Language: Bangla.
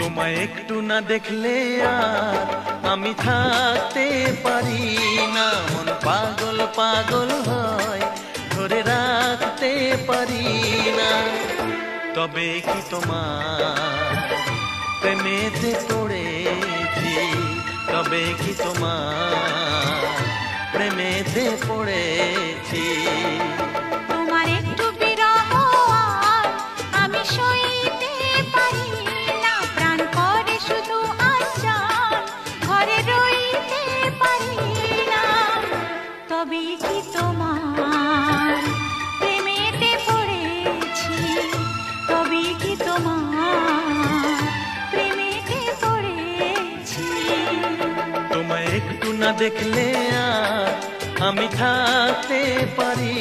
তোমায় একটু না দেখলে আর আমি থাকতে পারি না, মন পাগল পাগল হয়, ধরে রাখতে পারি না। তবে কি তোমার প্রেমেতে পড়েছি, তবে কি তোমার প্রেমেতে পড়েছি। তোমার একটু বিরহ আর আমি সইতে পারি না, প্রাণ করে শুধু আশার ঘরে রইতে পারি না। তবে কি তোমার প্রেমেতে পড়েছি, তবে কি তোমার প্রেমেতে পড়েছি। তোমায় একটু না দেখলে আর আমি থাকতে পারি